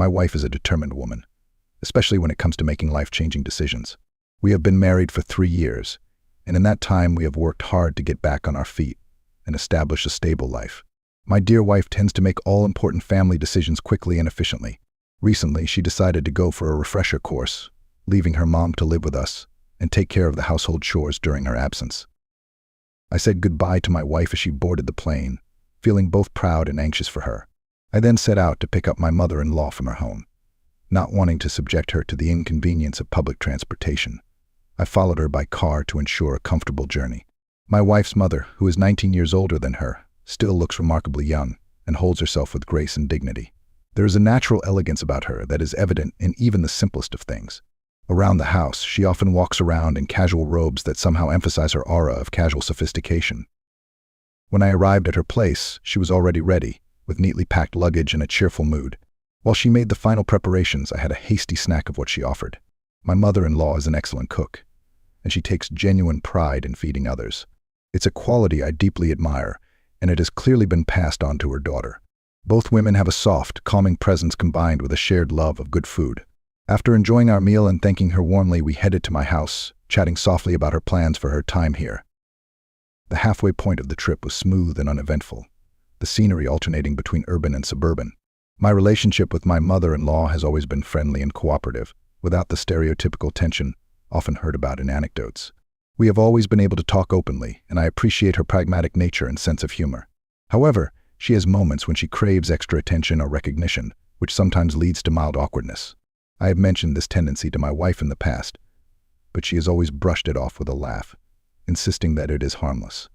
My wife is a determined woman, especially when it comes to making life-changing decisions. We have been married for 3 years, and in that time we have worked hard to get back on our feet and establish a stable life. My dear wife tends to make all important family decisions quickly and efficiently. Recently, she decided to go for a refresher course, leaving her mom to live with us and take care of the household chores during her absence. I said goodbye to my wife as she boarded the plane, feeling both proud and anxious for her. I then set out to pick up my mother-in-law from her home. Not wanting to subject her to the inconvenience of public transportation, I followed her by car to ensure a comfortable journey. My wife's mother, who is 19 years older than her, still looks remarkably young and holds herself with grace and dignity. There is a natural elegance about her that is evident in even the simplest of things. Around the house, she often walks around in casual robes that somehow emphasize her aura of casual sophistication. When I arrived at her place, she was already ready, with neatly packed luggage and a cheerful mood. While she made the final preparations, I had a hasty snack of what she offered. My mother-in-law is an excellent cook, and she takes genuine pride in feeding others. It's a quality I deeply admire, and it has clearly been passed on to her daughter. Both women have a soft, calming presence combined with a shared love of good food. After enjoying our meal and thanking her warmly, we headed to my house, chatting softly about her plans for her time here. The halfway point of the trip was smooth and uneventful, the scenery alternating between urban and suburban. My relationship with my mother-in-law has always been friendly and cooperative, without the stereotypical tension often heard about in anecdotes. We have always been able to talk openly, and I appreciate her pragmatic nature and sense of humor. However, she has moments when she craves extra attention or recognition, which sometimes leads to mild awkwardness. I have mentioned this tendency to my wife in the past, but she has always brushed it off with a laugh, insisting that it is harmless.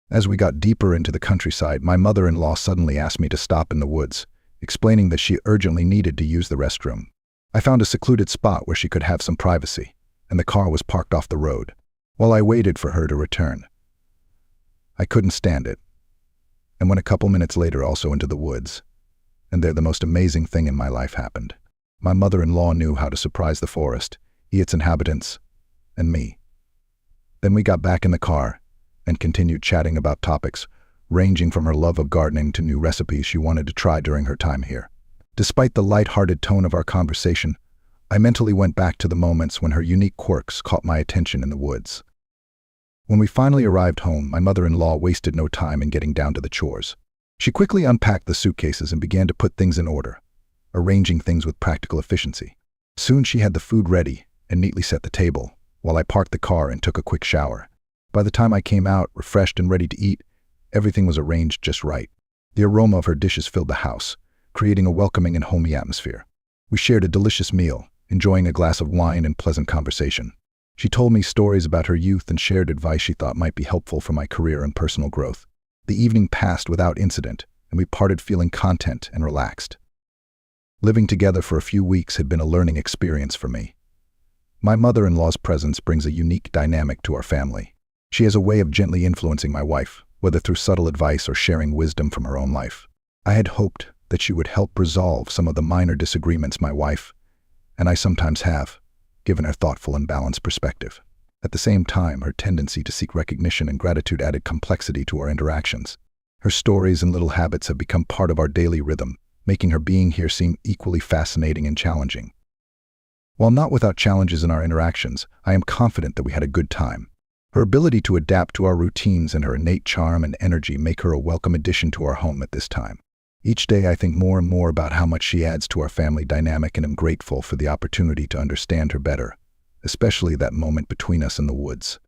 As we got deeper into the countryside, my mother-in-law suddenly asked me to stop in the woods, explaining that she urgently needed to use the restroom. I found a secluded spot where she could have some privacy, and the car was parked off the road. While I waited for her to return, I couldn't stand it, and went a couple minutes later also into the woods, and there the most amazing thing in my life happened. My mother-in-law knew how to surprise the forest, its inhabitants, and me. Then we got back in the car and continued chatting about topics ranging from her love of gardening to new recipes she wanted to try during her time here. Despite the light-hearted tone of our conversation, I mentally went back to the moments when her unique quirks caught my attention in the woods. When we finally arrived home, my mother-in-law wasted no time in getting down to the chores. She quickly unpacked the suitcases and began to put things in order, arranging things with practical efficiency. Soon she had the food ready and neatly set the table, while I parked the car and took a quick shower. By the time I came out, refreshed and ready to eat, everything was arranged just right. The aroma of her dishes filled the house, creating a welcoming and homey atmosphere. We shared a delicious meal, enjoying a glass of wine and pleasant conversation. She told me stories about her youth and shared advice she thought might be helpful for my career and personal growth. The evening passed without incident, and we parted feeling content and relaxed. Living together for a few weeks had been a learning experience for me. My mother-in-law's presence brings a unique dynamic to our family. She has a way of gently influencing my wife, whether through subtle advice or sharing wisdom from her own life. I had hoped that she would help resolve some of the minor disagreements my wife, and I sometimes have, given her thoughtful and balanced perspective. At the same time, her tendency to seek recognition and gratitude added complexity to our interactions. Her stories and little habits have become part of our daily rhythm, making her being here seem equally fascinating and challenging. While not without challenges in our interactions, I am confident that we had a good time. Her ability to adapt to our routines and her innate charm and energy make her a welcome addition to our home at this time. Each day I think more and more about how much she adds to our family dynamic and am grateful for the opportunity to understand her better, especially that moment between us in the woods.